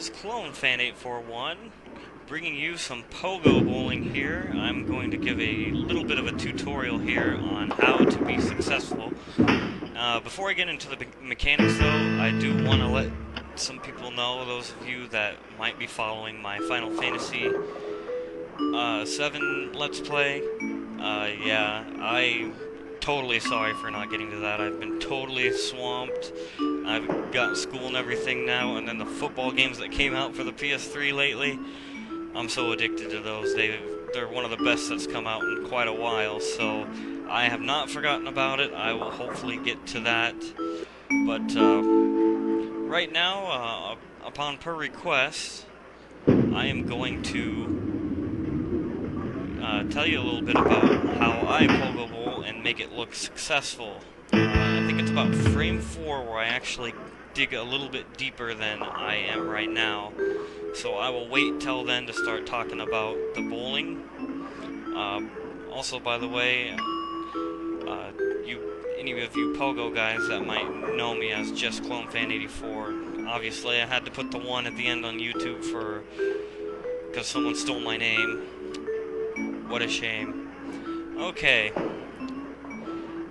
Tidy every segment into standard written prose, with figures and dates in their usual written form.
is Clone Fan 841, bringing you some Pogo bowling here. I'm going to give a little bit of a tutorial here on how to be successful. Before I get into the mechanics though, I do want to let some people know, those of you that might be following my Final Fantasy 7 Let's Play. Yeah, I'm totally sorry for not getting to that. I've been totally swamped. I've got school and everything now, and then the football games that came out for the PS3 lately. I'm so addicted to those. They're one of the best that's come out in quite a while, so I have not forgotten about it. I will hopefully get to that. But right now, upon per request, I am going to tell you a little bit about how I Pogo Bowl and make it look successful. I think it's about frame 4 where I actually dig a little bit deeper than I am right now. So I will wait till then to start talking about the bowling. Also, by the way, any of you Pogo guys that might know me as just Clone Fan 84, obviously I had to put the 1 at the end on YouTube because someone stole my name. What a shame. Okay.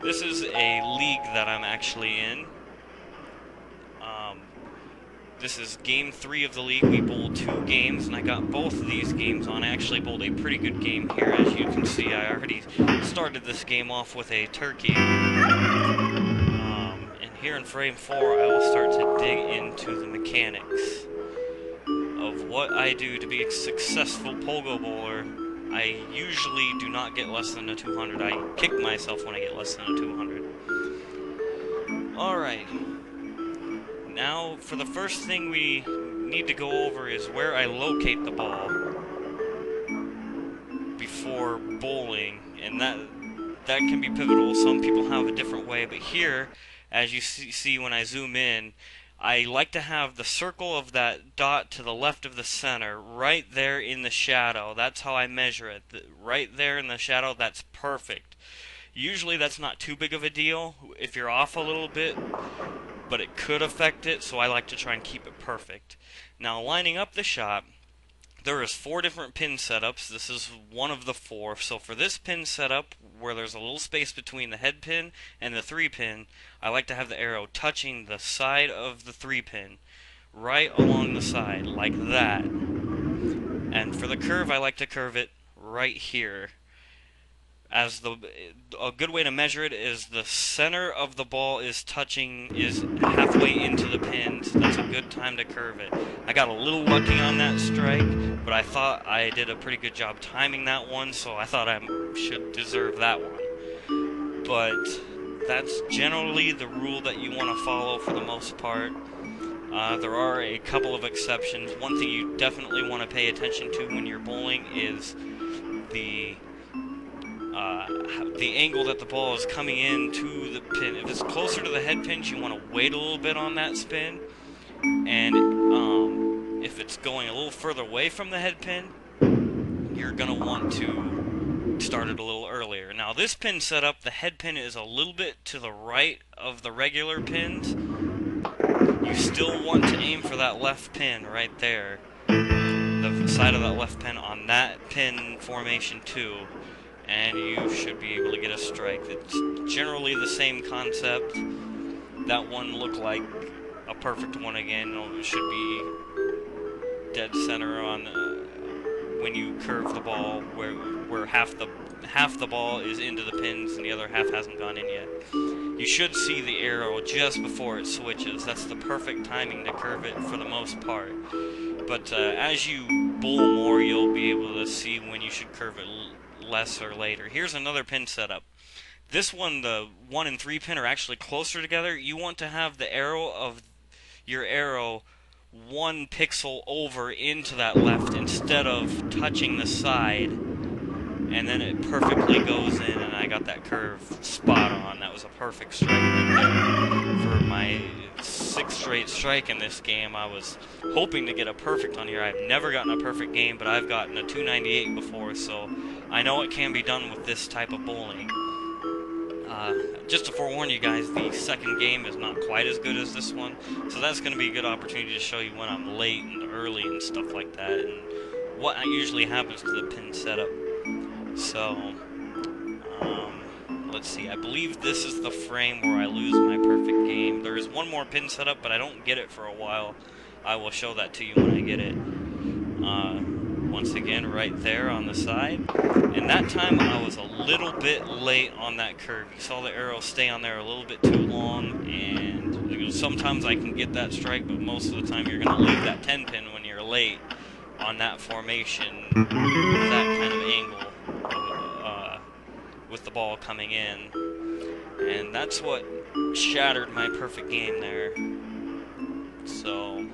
This is a league that I'm actually in. This is game 3 of the league. We bowled 2 games, and I got both of these games on. I actually bowled a pretty good game here. As you can see, I already started this game off with a turkey. And here in frame 4, I will start to dig into the mechanics of what I do to be a successful Pogo bowler. I usually do not get less than a 200. I kick myself when I get less than a 200. Alright. Now, for the first thing we need to go over is where I locate the ball before bowling. And that can be pivotal. Some people have a different way. But here, as you see when I zoom in, I like to have the circle of that dot to the left of the center, right there in the shadow. That's how I measure it. Right there in the shadow, that's perfect. Usually that's not too big of a deal if you're off a little bit, but it could affect it, so I like to try and keep it perfect. Now, lining up the shot, there is 4 different pin setups. This is one of the 4. So for this pin setup, where there's a little space between the head pin and the 3 pin, I like to have the arrow touching the side of the 3 pin, right along the side, like that. And for the curve, I like to curve it right here. A good way to measure it is the center of the ball is halfway into the pins. That's a good time to curve it. I got a little lucky on that strike, but I thought I did a pretty good job timing that one, so I thought I should deserve that one. But that's generally the rule that you want to follow for the most part. There are a couple of exceptions. One thing you definitely want to pay attention to when you're bowling is the angle that the ball is coming into the pin. If it's closer to the head pins, you want to wait a little bit on that spin. And if it's going a little further away from the head pin, you're going to want to start it a little earlier. Now, this pin setup, the head pin is a little bit to the right of the regular pins. You still want to aim for that left pin right there. The side of that left pin on that pin formation too. And you should be able to get a strike. It's generally the same concept. That one looked like a perfect one again. It should be dead center on when you curve the ball, where half the ball is into the pins and the other half hasn't gone in yet. You should see the arrow just before it switches. That's the perfect timing to curve it for the most part. But as you bowl more, you'll be able to see when you should curve it less or later. Here's another pin setup. This one, the 1 and 3 pin are actually closer together. You want to have the arrow of your arrow 1 pixel over into that left instead of touching the side, and then it perfectly goes in, and I got that curve spot on. That was a perfect strike right there. For my 6th straight strike in this game, I was hoping to get a perfect on here. I've never gotten a perfect game, but I've gotten a 298 before, so I know it can be done with this type of bowling. Just to forewarn you guys, the second game is not quite as good as this one, so that's going to be a good opportunity to show you when I'm late and early and stuff like that, and what usually happens to the pin setup. So, let's see, I believe this is the frame where I lose my perfect game. There is one more pin setup, but I don't get it for a while. I will show that to you when I get it. Once again, right there on the side. And that time I was a little bit late on that curve. You saw the arrow stay on there a little bit too long, and sometimes I can get that strike, but most of the time you're going to leave that 10 pin when you're late on that formation, that kind of angle, with the ball coming in. And that's what shattered my perfect game there. So,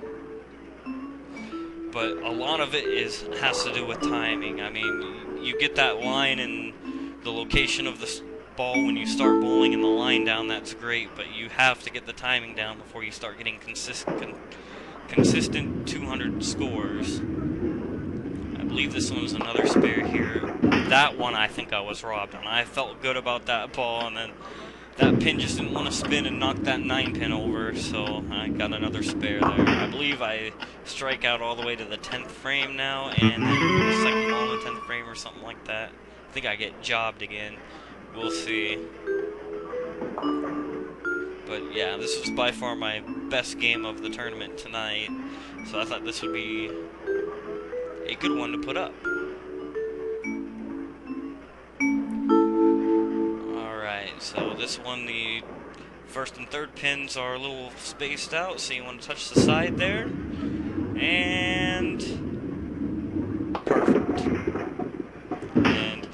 but a lot of it has to do with timing. I mean, you get that line and the location of the ball when you start bowling and the line down, that's great, but you have to get the timing down before you start getting consistent 200 scores. I believe this one was another spare here. That one I think I was robbed on. I felt good about that ball, and then that pin just didn't want to spin and knock that 9 pin over, so I got another spare there. I believe I strike out all the way to the 10th frame now, and then the second ball in the 10th frame or something like that. I think I get jobbed again. We'll see. But yeah, this was by far my best game of the tournament tonight, so I thought this would be a good one to put up. So this one, the first and third pins are a little spaced out, so you want to touch the side there. And perfect. And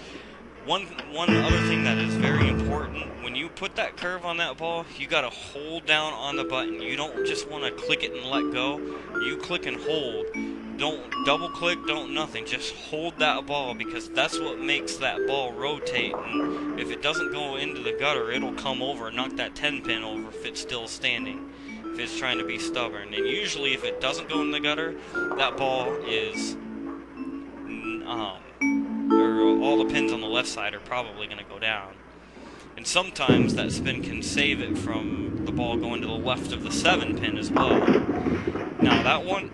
one other thing that is very important, when you put that curve on that ball, you got to hold down on the button. You don't just want to click it and let go. You click and hold. Don't double click, don't nothing. Just hold that ball, because that's what makes that ball rotate. And if it doesn't go into the gutter, it'll come over and knock that 10 pin over if it's still standing, if it's trying to be stubborn. And usually if it doesn't go in the gutter, that ball is, or all the pins on the left side are probably going to go down. And sometimes that spin can save it from the ball going to the left of the 7 pin as well. Now that one,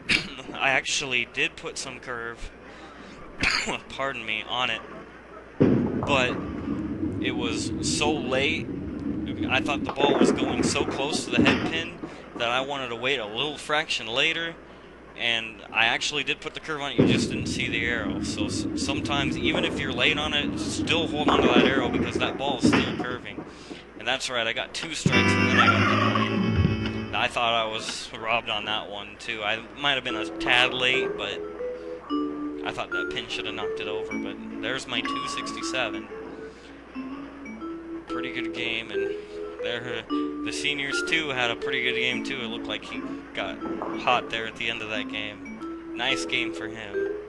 I actually did put some curve, pardon me, on it, but it was so late. I thought the ball was going so close to the head pin that I wanted to wait a little fraction later, and I actually did put the curve on it. You just didn't see the arrow. So sometimes, even if you're late on it, still hold on to that arrow, because that ball is still curving. And that's right, I got 2 strikes and then I got the 9. I thought I was robbed on that one too. I might have been a tad late, but I thought that pin should have knocked it over. But there's my 267. Pretty good game, and there the seniors too had a pretty good game too. It looked like he got hot there at the end of that game. Nice game for him.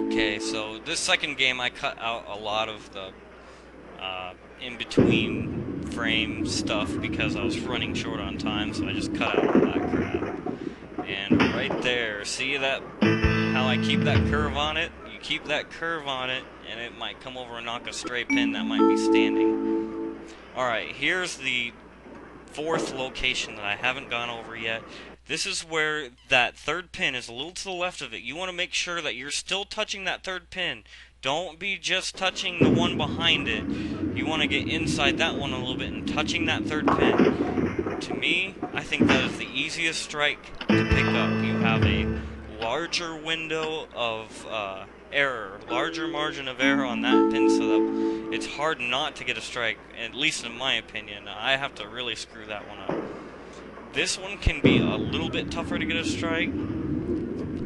Okay, so this second game I cut out a lot of the in between frame stuff because I was running short on time, so I just cut out all that crap. And right there, see that, how I keep that curve on it? You keep that curve on it, and it might come over and knock a stray pin that might be standing. Alright, here's the 4th location that I haven't gone over yet. This is where that 3rd pin is a little to the left of it. You want to make sure that you're still touching that 3rd pin. Don't be just touching the one behind it. You want to get inside that one a little bit and touching that 3rd pin. To me, I think that is the easiest strike to pick up. You have a larger window of error, larger margin of error on that pin, so that it's hard not to get a strike, at least in my opinion. I have to really screw that one up. This one can be a little bit tougher to get a strike.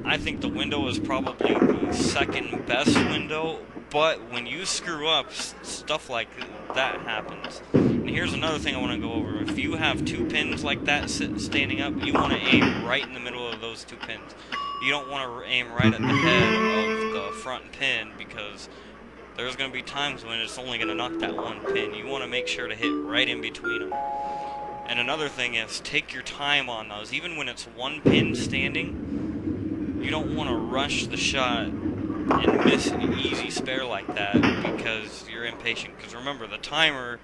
I think the window is probably the second best window, but when you screw up, stuff like that happens. And here's another thing I want to go over. If you have 2 pins like that standing up, you want to aim right in the middle of those 2 pins. You don't want to aim right at the head of the front pin, because there's going to be times when it's only going to knock that 1 pin. You want to make sure to hit right in between them. And another thing is, take your time on those. Even when it's 1 pin standing, you don't want to rush the shot and miss an easy spare like that because you're impatient. Because remember, the timer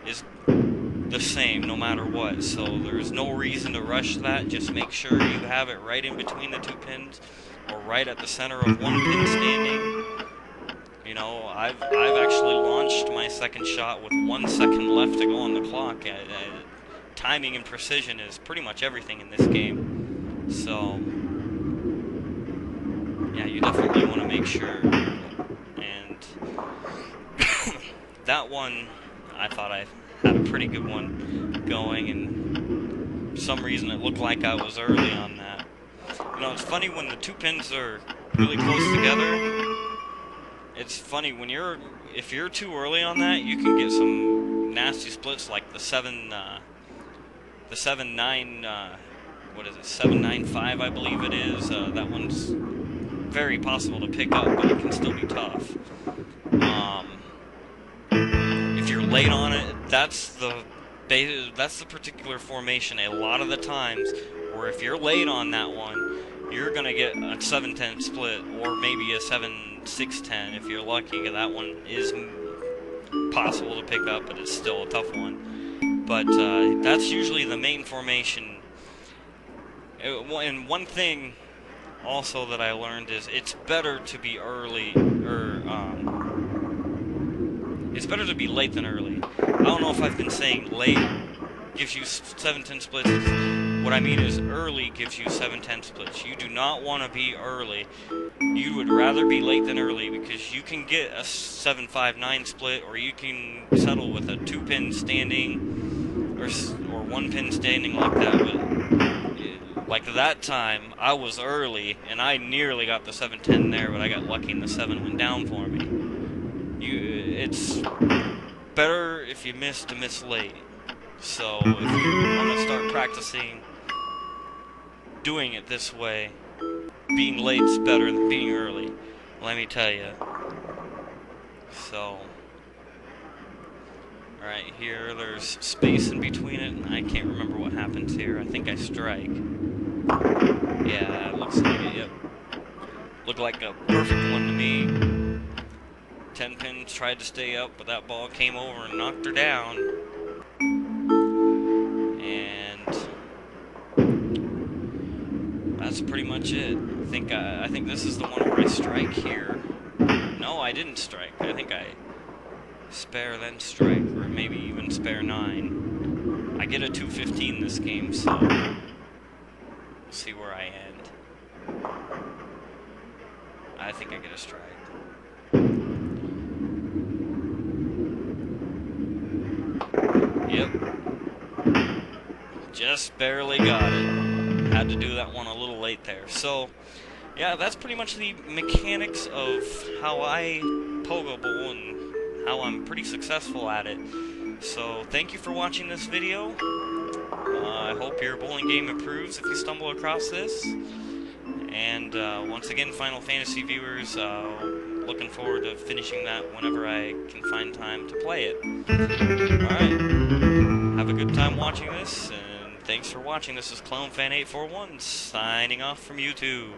is the same no matter what, so there's no reason to rush that. Just make sure you have it right in between the 2 pins, or right at the center of 1 pin standing. You know, I've actually launched my second shot with 1 second left to go on the clock. Timing and precision is pretty much everything in this game. So, yeah, you definitely want to make sure. And that one, I thought I had a pretty good one going, and for some reason it looked like I was early on that. You know, it's funny when the 2 pins are really close together. It's funny when if you're too early on that, you can get some nasty splits like the 7-9, what is it, 795, I believe it is. That one's very possible to pick up, but it can still be tough. If you're late on it, that's the particular formation a lot of the times, where if you're late on that one, you're gonna get a 7-10 split, or maybe a 7-6-10 if you're lucky. That one is possible to pick up, but it's still a tough one. But that's usually the main formation. And one thing also that I learned is it's better to be early, or it's better to be late than early. I don't know if I've been saying late gives you 7-10 splits. What I mean is early gives you 7-10 splits. You do not want to be early. You would rather be late than early, because you can get a 7-5-9 split, or you can settle with a 2-pin standing, or 1 pin standing like that. But like that time, I was early, and I nearly got the 7-10 there, but I got lucky and the 7 went down for me. It's better if you miss to miss late. So if you want to start practicing doing it this way, being late's better than being early, let me tell you. So, alright, here there's space in between it, and I can't remember what happens here. I think I strike. Yeah, it looks like it, yep. Looked like a perfect one to me. 10 pins tried to stay up, but that ball came over and knocked her down. That's pretty much it. I think this is the one where I strike here. No, I didn't strike. I think I spare then strike, or maybe even spare 9. I get a 215 this game, so we'll see where I end. I think I get a strike. Yep. Just barely got it. Had to do that one a little late there. So, yeah, that's pretty much the mechanics of how I pogo bowl and how I'm pretty successful at it. So, thank you for watching this video. I hope your bowling game improves if you stumble across this. And once again, Final Fantasy viewers, looking forward to finishing that whenever I can find time to play it. Alright, have a good time watching this, and thanks for watching. This is ClownFan841 signing off from YouTube.